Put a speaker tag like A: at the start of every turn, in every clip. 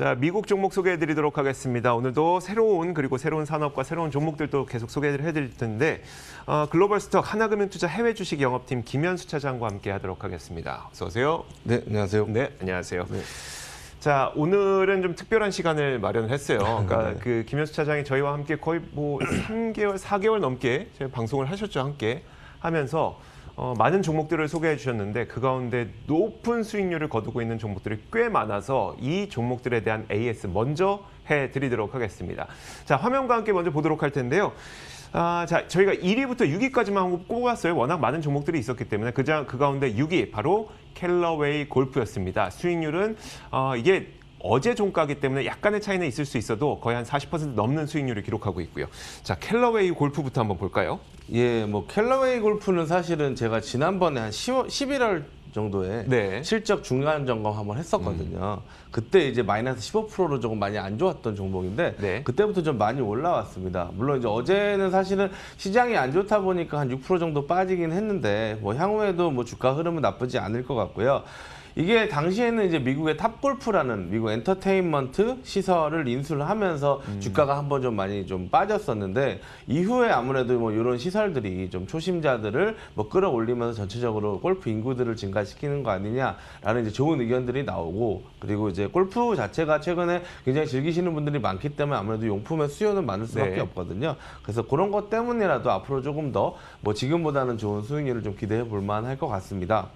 A: 자, 미국 종목 소개해드리도록 하겠습니다. 오늘도 새로운 산업과 새로운 종목들도 계속 소개해드릴 텐데 글로벌스톡 하나금융투자 해외 주식 영업팀 김현수 차장과 함께하도록 하겠습니다. 어서 오세요.
B: 네, 안녕하세요.
A: 네, 안녕하세요.
B: 네.
A: 자, 오늘은 좀 특별한 시간을 마련했어요. 그러니까
B: 네.
A: 그 김현수 차장이 저희와 함께 거의 뭐 3개월, 4개월 넘게 저희 방송을 하셨죠, 함께 하면서. 많은 종목들을 소개해 주셨는데 그 가운데 높은 수익률을 거두고 있는 종목들이 꽤 많아서 이 종목들에 대한 AS 먼저 해드리도록 하겠습니다. 자, 화면과 함께 먼저 보도록 할 텐데요. 자, 저희가 1위부터 6위까지만 꼽았어요. 워낙 많은 종목들이 있었기 때문에 그 가운데 6위 바로 캘러웨이 골프였습니다. 수익률은 이게 어제 종가기 때문에 약간의 차이는 있을 수 있어도 거의 한 40% 넘는 수익률을 기록하고 있고요. 자, 캘러웨이 골프부터 한번 볼까요?
B: 예, 뭐 캘러웨이 골프는 사실은 제가 지난번에 한 11월 정도에
A: 네.
B: 실적 중간 점검 한번 했었거든요. 그때 이제 마이너스 15%로 조금 많이 안 좋았던 종목인데
A: 네.
B: 그때부터 좀 많이 올라왔습니다. 물론 이제 어제는 사실은 시장이 안 좋다 보니까 한 6% 정도 빠지긴 했는데 뭐 향후에도 뭐 주가 흐름은 나쁘지 않을 것 같고요. 이게 당시에는 이제 미국의 탑골프라는 미국 엔터테인먼트 시설을 인수를 하면서 주가가 한번 좀 많이 좀 빠졌었는데 이후에 아무래도 뭐 이런 시설들이 좀 초심자들을 뭐 끌어올리면서 전체적으로 골프 인구들을 증가시키는 거 아니냐라는 이제 좋은 의견들이 나오고 그리고 이제 골프 자체가 최근에 굉장히 즐기시는 분들이 많기 때문에 아무래도 용품의 수요는 많을 수밖에
A: 네.
B: 없거든요. 그래서 그런 것 때문이라도 앞으로 조금 더 뭐 지금보다는 좋은 수익률을 좀 기대해 볼 만할 것 같습니다.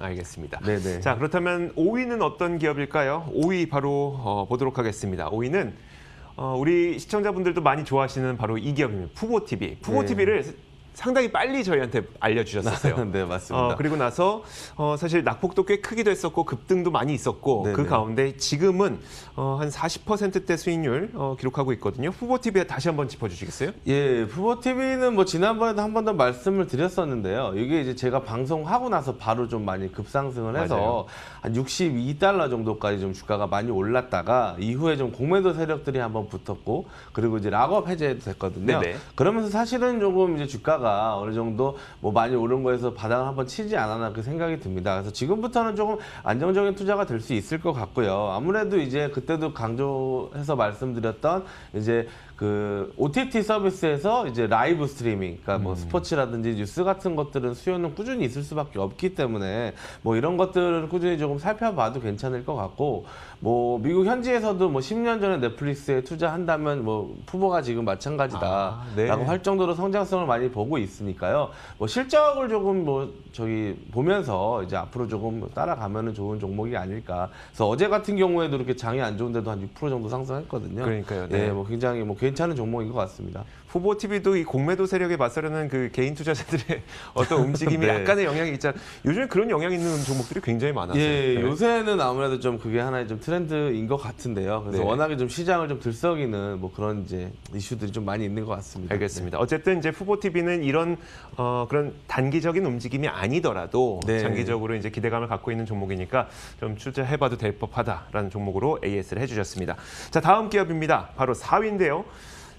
A: 알겠습니다.
B: 네네.
A: 자, 그렇다면 5위는 어떤 기업일까요? 5위 바로 보도록 하겠습니다. 5위는 우리 시청자분들도 많이 좋아하시는 바로 이 기업입니다. 푸보TV. 푸보TV를 상당히 빨리 저희한테 알려주셨었어요.
B: 네, 맞습니다.
A: 그리고 나서 사실 낙폭도 꽤 크기도 했었고 급등도 많이 있었고
B: 네네.
A: 그 가운데 지금은 한 40%대 수익률 기록하고 있거든요. 푸보TV 다시 한번 짚어주시겠어요?
B: 예, 푸보TV는 뭐 지난번에도 한 번 더 말씀을 드렸었는데요. 이게 이제 제가 방송하고 나서 바로 좀 많이 급상승을 해서
A: 맞아요.
B: 한 62달러 정도까지 좀 주가가 많이 올랐다가 이후에 좀 공매도 세력들이 한번 붙었고 그리고 이제 락업 해제도 됐거든요.
A: 네네.
B: 그러면서 사실은 조금 이제 주가가 어느 정도 뭐 많이 오른 거에서 바닥을 한번 치지 않았나 그 생각이 듭니다. 그래서 지금부터는 조금 안정적인 투자가 될 수 있을 것 같고요. 아무래도 이제 그때도 강조해서 말씀드렸던 이제 그 OTT 서비스에서 이제 라이브 스트리밍, 그러니까 뭐 스포츠라든지 뉴스 같은 것들은 수요는 꾸준히 있을 수밖에 없기 때문에 뭐 이런 것들을 꾸준히 조금 살펴봐도 괜찮을 것 같고 뭐 미국 현지에서도 뭐 10년 전에 넷플릭스에 투자한다면 뭐 푸보가 지금 마찬가지다라고
A: 네.
B: 할 정도로 성장성을 많이 보고 있으니까요. 뭐 실적을 조금 뭐 보면서 이제 앞으로 조금 따라가면은 좋은 종목이 아닐까. 그래서 어제 같은 경우에도 이렇게 장이 안 좋은데도 한 6% 정도 상승했거든요.
A: 그러니까요. 네.
B: 예, 뭐 굉장히 뭐 괜찮은 종목인 것 같습니다.
A: 푸보TV도 이 공매도 세력에 맞서려는 그 개인 투자자들의 어떤 움직임이
B: 네.
A: 약간의 영향이 있잖아요. 요즘에 그런 영향이 있는 종목들이 굉장히 많아서.
B: 예,
A: 네.
B: 요새는 아무래도 좀 그게 하나의 좀 트렌드인 것 같은데요. 그래서
A: 네.
B: 워낙에 좀 시장을 좀 들썩이는 뭐 그런 이제 이슈들이 좀 많이 있는 것 같습니다.
A: 알겠습니다. 어쨌든 이제 푸보TV는 이런 그런 단기적인 움직임이 아니더라도
B: 네.
A: 장기적으로 이제 기대감을 갖고 있는 종목이니까 좀 투자해봐도 될 법하다라는 종목으로 AS를 해주셨습니다. 자, 다음 기업입니다. 바로 4위인데요.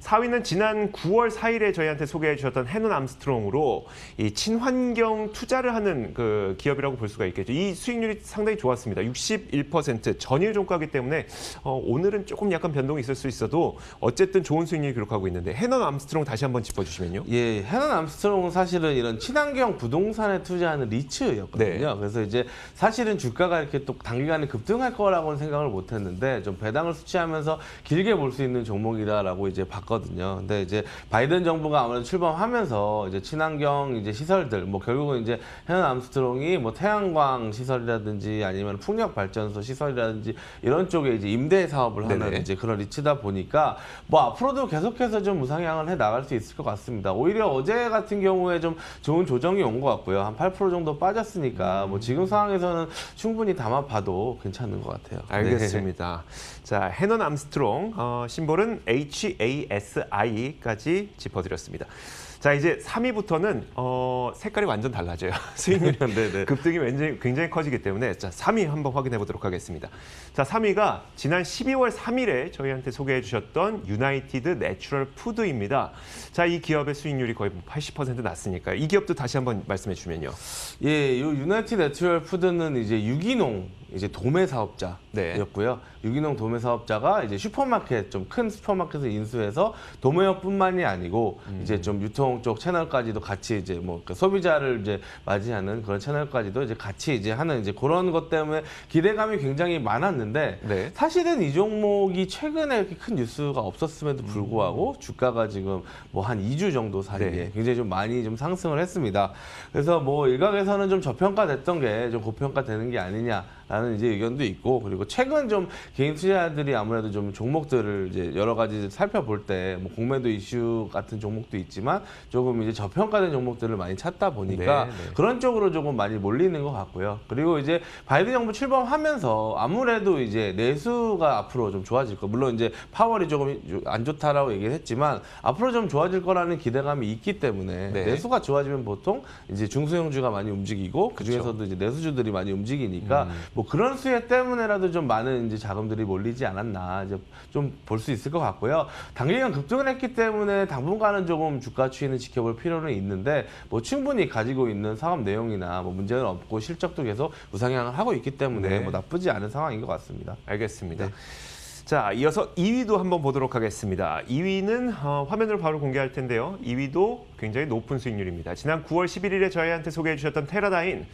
A: 4위는 지난 9월 4일에 저희한테 소개해 주셨던 해넌 암스트롱으로 이 친환경 투자를 하는 그 기업이라고 볼 수가 있겠죠. 이 수익률이 상당히 좋았습니다. 61% 전일 종가이기 때문에 오늘은 조금 약간 변동이 있을 수 있어도 어쨌든 좋은 수익률을 기록하고 있는데 해넌 암스트롱 다시 한번 짚어주시면요.
B: 예, 해넌 암스트롱은 사실은 이런 친환경 부동산에 투자하는 리츠였거든요.
A: 네.
B: 그래서 이제 사실은 주가가 이렇게 또 단기간에 급등할 거라고는 생각을 못했는데 좀 배당을 수취하면서 길게 볼 수 있는 종목이다라고 이제 봤거든요. 근데 이제 바이든 정부가 아무래도 출범하면서 이제 친환경 이제 시설들 뭐 결국은 이제 해넌 암스트롱이 뭐 태양광 시설이라든지 아니면 풍력 발전소 시설이라든지 이런 쪽에 이제 임대 사업을 하는
A: 네네.
B: 이제 그런 리츠다 보니까 뭐 앞으로도 계속해서 좀 우상향을 해 나갈 수 있을 것 같습니다. 오히려 어제 같은 경우에 좀 좋은 조정이 온 것 같고요. 한 8% 정도 빠졌으니까 뭐 지금 상황에서는 충분히 담아봐도 괜찮은 것 같아요.
A: 알겠습니다. 자, 해넌 암스트롱 심볼은 HAS SI까지 짚어드렸습니다. 자, 이제 3위부터는 색깔이 완전 달라져요. 수익률이
B: 네네.
A: 급등이 굉장히 커지기 때문에 자, 3위 한번 확인해 보도록 하겠습니다. 자, 3위가 지난 12월 3일에 저희한테 소개해 주셨던 유나이티드 내추럴 푸드입니다. 자, 이 기업의 수익률이 거의 80% 났으니까요. 이 기업도 다시 한번 말씀해 주면요.
B: 예, 이 유나이티드 내추럴 푸드는 이제 유기농 이제 도매 사업자였고요. 유기농 도매 사업자가 이제 슈퍼마켓 좀 큰 슈퍼마켓을 인수해서 도매업뿐만이 아니고 이제 좀 유통 쪽 채널까지도 같이 이제 뭐 소비자를 이제 맞이하는 그런 채널까지도 이제 같이 이제 하는 이제 그런 것 때문에 기대감이 굉장히 많았는데
A: 네.
B: 사실은 이 종목이 최근에 이렇게 큰 뉴스가 없었음에도 불구하고 주가가 지금 뭐 한 2주 정도 사이에
A: 네.
B: 굉장히 좀 많이 좀 상승을 했습니다. 그래서 뭐 일각에서는 좀 저평가됐던 게 좀 고평가되는 게 아니냐라는 이제 의견도 있고, 그리고 최근 좀 개인 투자자들이 아무래도 좀 종목들을 이제 여러 가지 살펴볼 때 뭐 공매도 이슈 같은 종목도 있지만 조금 이제 저평가된 종목들을 많이 찾다 보니까
A: 네, 네.
B: 그런 쪽으로 조금 많이 몰리는 것 같고요. 그리고 이제 바이든 정부 출범하면서 아무래도 이제 내수가 앞으로 좀 좋아질 거. 물론 이제 파월이 조금 안 좋다라고 얘기를 했지만 앞으로 좀 좋아질 거라는 기대감이 있기 때문에
A: 네.
B: 내수가 좋아지면 보통 이제 중소형주가 많이 움직이고 그 중에서도 이제 내수주들이 많이 움직이니까 뭐 그런 수혜 때문에라도 좀 많은 이제 자금들이 몰리지 않았나 이제 좀 볼 수 있을 것 같고요. 단기간 급등을 했기 때문에 당분간은 조금 주가 추이는 지켜볼 필요는 있는데 뭐 충분히 가지고 있는 사업 내용이나 뭐 문제는 없고 실적도 계속 우상향을 하고 있기 때문에
A: 네.
B: 뭐 나쁘지 않은 상황인 것 같습니다.
A: 알겠습니다. 자, 이어서 2위도 한번 보도록 하겠습니다. 2위는 화면을 바로 공개할 텐데요. 2위도 굉장히 높은 수익률입니다. 지난 9월 11일에 저희한테 소개해 주셨던 테라다인.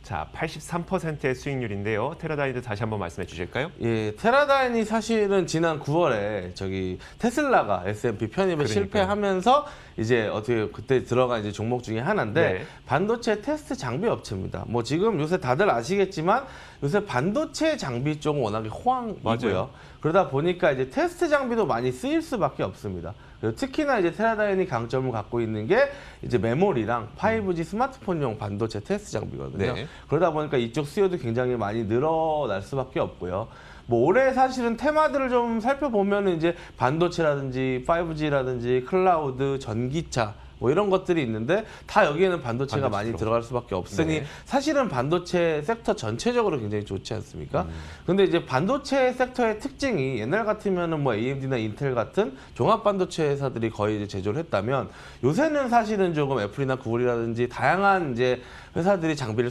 A: 자, 83%의 수익률인데요. 테라다인도 다시 한번 말씀해 주실까요?
B: 예, 테라다인이 사실은 지난 9월에 저기 테슬라가 S&P 편입에
A: 그러니까요.
B: 실패하면서 이제 어떻게 그때 들어간 이제 종목 중에 하나인데
A: 네.
B: 반도체 테스트 장비 업체입니다. 뭐 지금 요새 다들 아시겠지만 요새 반도체 장비 쪽은 워낙에 호황이고요.
A: 맞아요.
B: 그러다 보니까 이제 테스트 장비도 많이 쓰일 수밖에 없습니다. 그리고 특히나 이제 테라다인이 강점을 갖고 있는 게 이제 메모리랑 5G 스마트폰용 반도체 테스트 장비거든요.
A: 네.
B: 그러다 보니까 이쪽 수요도 굉장히 많이 늘어날 수밖에 없고요. 뭐 올해 사실은 테마들을 좀 살펴보면 이제 반도체라든지 5G라든지 클라우드, 전기차 뭐 이런 것들이 있는데 다 여기에는 반도체가 많이 들어갈 수밖에 없으니
A: 네.
B: 사실은 반도체 섹터 전체적으로 굉장히 좋지 않습니까? 근데 이제 반도체 섹터의 특징이 옛날 같으면은 뭐 AMD나 인텔 같은 종합 반도체 회사들이 거의 이제 제조를 했다면 요새는 사실은 조금 애플이나 구글이라든지 다양한 이제 회사들이 장비를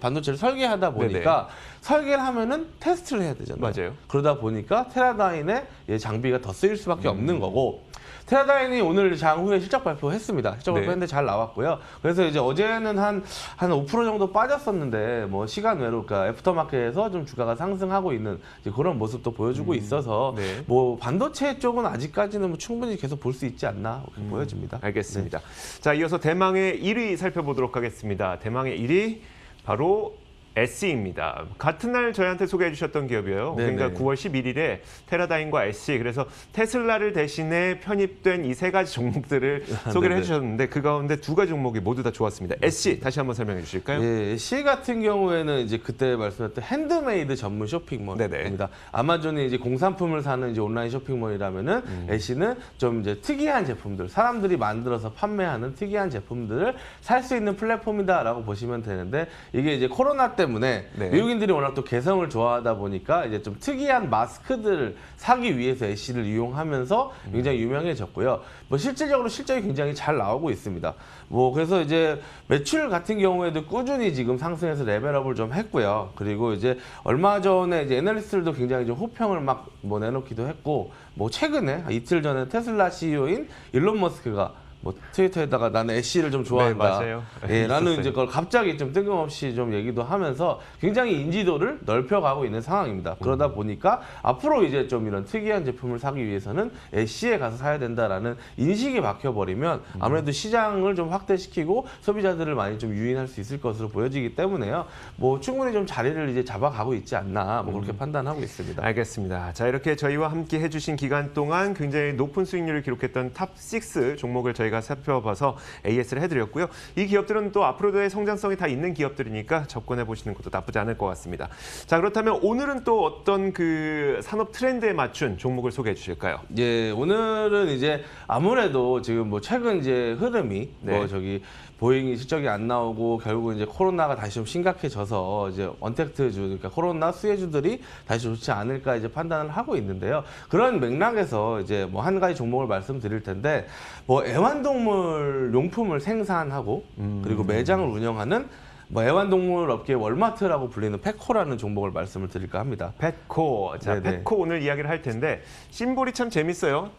B: 반도체를 설계하다 보니까 설계를 하면은 테스트를 해야 되잖아요.
A: 맞아요.
B: 그러다 보니까 테라다인의 장비가 더 쓰일 수밖에 없는 거고, 테라다인이 오늘 장후에 실적 발표했습니다. 실적
A: 네.
B: 발표했는데 잘 나왔고요. 그래서 이제 어제는 한 5% 정도 빠졌었는데 뭐 시간 외로 그러니까 애프터마켓에서 좀 주가가 상승하고 있는 이제 그런 모습도 보여주고 있어서
A: 네.
B: 뭐 반도체 쪽은 아직까지는 뭐 충분히 계속 볼 수 있지 않나 이렇게 보여집니다.
A: 알겠습니다. 자, 이어서 대망의 1위 살펴보도록 하겠습니다. 대망의 1위 바로 SE입니다. 같은 날 저희한테 소개해 주셨던 기업이에요.
B: 네네.
A: 그러니까 9월 11일에 테라다인과 SE, 그래서 테슬라를 대신해 편입된 이 세 가지 종목들을 소개를
B: 네네.
A: 해주셨는데 그 가운데 두 가지 종목이 모두 다 좋았습니다. SE 다시 한번 설명해 주실까요?
B: 예, C 같은 경우에는 이제 그때 말씀드렸던 핸드메이드 전문 쇼핑몰입니다. 아마존이 이제 공산품을 사는 이제 온라인 쇼핑몰이라면은 C는 좀 이제 특이한 제품들, 사람들이 만들어서 판매하는 특이한 제품들을 살 수 있는 플랫폼이다라고 보시면 되는데, 이게 이제 코로나 때문에
A: 네.
B: 외국인들이 워낙 또 개성을 좋아하다 보니까 이제 좀 특이한 마스크들을 사기 위해서 C를 이용하면서 굉장히 유명해졌고요. 뭐 실질적으로 실적이 굉장히 잘 나오고 있습니다. 뭐 그래서 이제 매출 같은 경우에도 꾸준히 지금 상승해서 레벨업을 좀 했고요. 그리고 이제 얼마 전에 이제 애널리스트들도 굉장히 좀 호평을 막 뭐 내놓기도 했고, 뭐 최근에 이틀 전에 테슬라 CEO인 일론 머스크가 뭐 트위터에다가 나는 애쉬를 좀 좋아한다.
A: 네, 맞아요.
B: 예, 나는
A: 있었어요.
B: 이제 그걸 갑자기 좀 뜬금없이 좀 얘기도 하면서 굉장히 인지도를 넓혀가고 있는 상황입니다. 그러다 보니까 앞으로 이제 좀 이런 특이한 제품을 사기 위해서는 애쉬에 가서 사야 된다라는 인식이 박혀버리면 아무래도 시장을 좀 확대시키고 소비자들을 많이 좀 유인할 수 있을 것으로 보여지기 때문에요. 뭐 충분히 좀 자리를 이제 잡아가고 있지 않나 뭐 그렇게 판단하고 있습니다.
A: 알겠습니다. 자, 이렇게 저희와 함께 해주신 기간 동안 굉장히 높은 수익률을 기록했던 탑6 종목을 저희가 저희가 살펴봐서 AS를 해드렸고요. 이 기업들은 또 앞으로도의 성장성이 다 있는 기업들이니까 접근해 보시는 것도 나쁘지 않을 것 같습니다. 자, 그렇다면 오늘은 또 어떤 그 산업 트렌드에 맞춘 종목을 소개해 주실까요?
B: 예, 오늘은 이제 아무래도 지금 뭐 최근 이제 흐름이
A: 네.
B: 뭐 저기 보잉이 실적이 안 나오고 결국 이제 코로나가 다시 좀 심각해져서 이제 언택트주, 그러니까 코로나 수혜주들이 다시 좋지 않을까 이제 판단을 하고 있는데요. 그런 맥락에서 이제 뭐 한 가지 종목을 말씀드릴 텐데, 뭐 애완동물 용품을 생산하고 그리고 매장을 운영하는 뭐 애완동물 업계 월마트라고 불리는 펫코라는 종목을 말씀을 드릴까 합니다.
A: 펫코. 자,
B: 네네.
A: 펫코 오늘 이야기를 할 텐데 심볼이 참 재밌어요.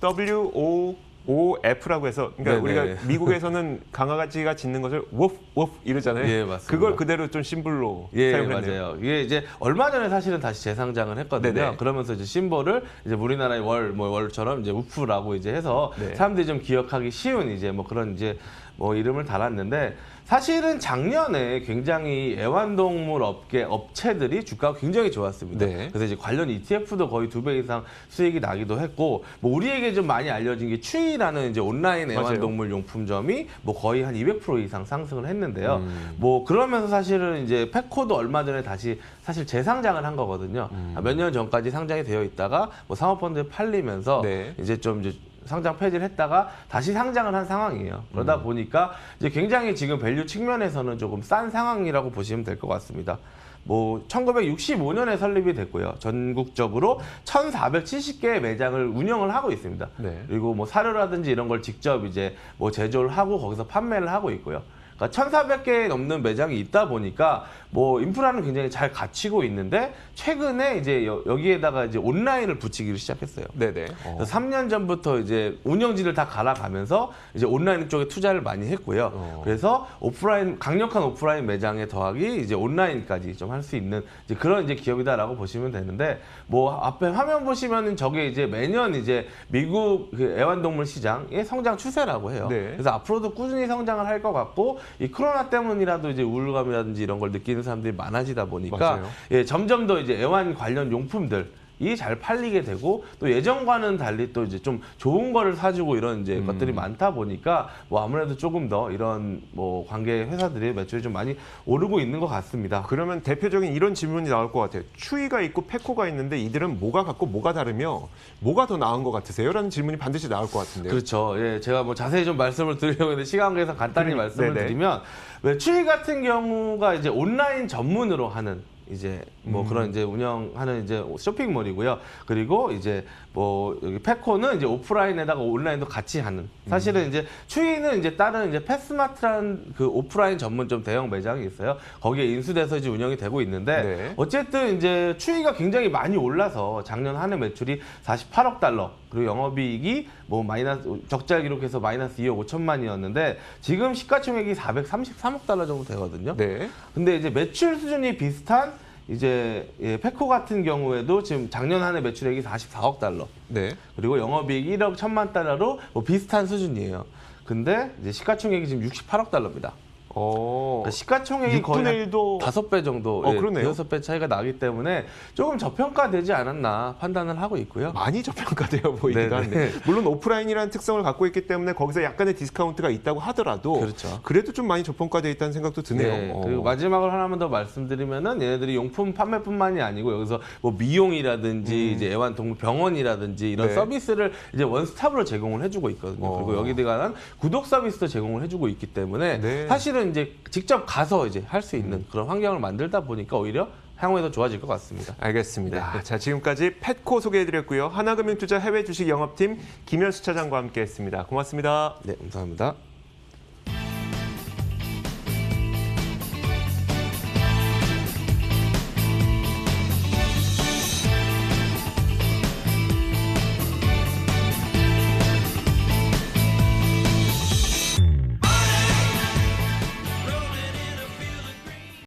A: WOOF라고 해서 그러니까
B: 네네.
A: 우리가 미국에서는 강아지가 짖는 것을 워프 워프 이러잖아요.
B: 예, 맞습니다.
A: 그걸 그대로 좀 심볼로
B: 예,
A: 사용했네요.
B: 맞아요. 이게 이제 얼마 전에 사실은 다시 재상장을 했거든요.
A: 네네.
B: 그러면서 이제 심볼을 이제 우리나라의 월처럼 이제 우프라고 이제 해서
A: 네.
B: 사람들이 좀 기억하기 쉬운 이제 뭐 그런 이제 뭐 이름을 달았는데, 사실은 작년에 굉장히 애완동물 업체들이 주가가 굉장히 좋았습니다.
A: 네.
B: 그래서 이제 관련 ETF도 거의 2배 이상 수익이 나기도 했고, 뭐 우리에게 좀 많이 알려진 게 추이라는 이제 온라인 애완동물 용품점이 뭐 거의 한 200% 이상 상승을 했는데요. 뭐 그러면서 사실은 이제 펫코도 얼마 전에 다시 사실 재상장을 한 거거든요. 몇 년 전까지 상장이 되어 있다가 뭐 사모펀드에 팔리면서
A: 네.
B: 이제 좀 이제 상장 폐지를 했다가 다시 상장을 한 상황이에요. 그러다 보니까 이제 굉장히 지금 밸류 측면에서는 조금 싼 상황이라고 보시면 될 것 같습니다. 뭐 1965년에 설립이 됐고요. 전국적으로 1,470개의 매장을 운영을 하고 있습니다.
A: 네.
B: 그리고 뭐 사료라든지 이런 걸 직접 이제 뭐 제조를 하고 거기서 판매를 하고 있고요. 그러니까 1,400개 넘는 매장이 있다 보니까 뭐 인프라는 굉장히 잘 갖추고 있는데, 최근에 이제 여기에다가 이제 온라인을 붙이기를 시작했어요.
A: 네네.
B: 그래서 3년 전부터 이제 운영진을 다 갈아가면서 이제 온라인 쪽에 투자를 많이 했고요. 그래서 오프라인, 강력한 오프라인 매장에 더하기 이제 온라인까지 좀 할 수 있는 이제 그런 이제 기업이다라고 보시면 되는데, 뭐 앞에 화면 보시면은 저게 이제 매년 이제 미국 그 애완동물 시장의 성장 추세라고 해요.
A: 네.
B: 그래서 앞으로도 꾸준히 성장을 할 것 같고, 이 코로나 때문이라도 이제 우울감이라든지 이런 걸 느끼는 사람들이 많아지다 보니까
A: 맞아요.
B: 예, 점점 더 이제 애완 관련 용품들이 잘 팔리게 되고, 또 예전과는 달리 또 이제 좀 좋은 거를 사주고 이런 이제 것들이 많다 보니까 뭐 아무래도 조금 더 이런 뭐 관계 회사들의 매출이 좀 많이 오르고 있는 것 같습니다.
A: 그러면 대표적인 이런 질문이 나올 것 같아요. 추위가 있고 펫코가 있는데 이들은 뭐가 같고 뭐가 다르며 뭐가 더 나은 것 같으세요? 라는 질문이 반드시 나올 것 같은데요.
B: 그렇죠. 예, 제가 뭐 자세히 좀 말씀을 드리려고 했는데 시간 관계상 간단히 말씀을
A: 네네.
B: 드리면, 추위 같은 경우가 이제 온라인 전문으로 하는 이제 뭐 그런 이제 운영하는 이제 쇼핑몰이고요. 그리고 이제 뭐 여기 펫코는 이제 오프라인에다가 온라인도 같이 하는. 사실은 이제 추위는 이제 다른 이제 펫스마트라는 그 오프라인 전문점 대형 매장이 있어요. 거기에 인수돼서 이제 운영이 되고 있는데,
A: 네.
B: 어쨌든 이제 추위가 굉장히 많이 올라서 작년 한 해 매출이 48억 달러, 그리고 영업이익이 뭐 마이너스 적자를 기록해서 마이너스 2억 5천만이었는데 지금 시가총액이 433억 달러 정도 되거든요.
A: 네.
B: 근데 이제 매출 수준이 비슷한 이제 펫코 같은 경우에도 지금 작년 한 해 매출액이 44억 달러,
A: 네.
B: 그리고 영업이익 1억 1천만 달러로 뭐 비슷한 수준이에요. 근데 이제 시가총액이 지금 68억 달러입니다. 그러니까 시가총액이 거의
A: 6분의 1도
B: 5배 정도,
A: 그러네요.
B: 6배 차이가 나기 때문에 조금 저평가되지 않았나 판단을 하고 있고요.
A: 많이 저평가되어 보이기도
B: 네네.
A: 한데, 물론 오프라인이라는 특성을 갖고 있기 때문에 거기서 약간의 디스카운트가 있다고 하더라도
B: 그렇죠.
A: 그래도 좀 많이 저평가되어 있다는 생각도 드네요.
B: 네, 그리고 마지막으로 하나만 더 말씀드리면은, 얘네들이 용품 판매뿐만이 아니고 여기서 뭐 미용이라든지 이제 애완동물 병원이라든지 이런
A: 네.
B: 서비스를 이제 원스톱으로 제공을 해주고 있거든요. 그리고 여기에 관한 구독 서비스도 제공을 해주고 있기 때문에
A: 네.
B: 사실은 이제 직접 가서 이제 할 수 있는 그런 환경을 만들다 보니까 오히려 향후에 더 좋아질 것 같습니다.
A: 알겠습니다.
B: 네.
A: 자, 지금까지 펫코 소개해드렸고요. 하나금융투자 해외주식 영업팀 김현수 차장과 함께했습니다. 고맙습니다.
B: 네, 감사합니다.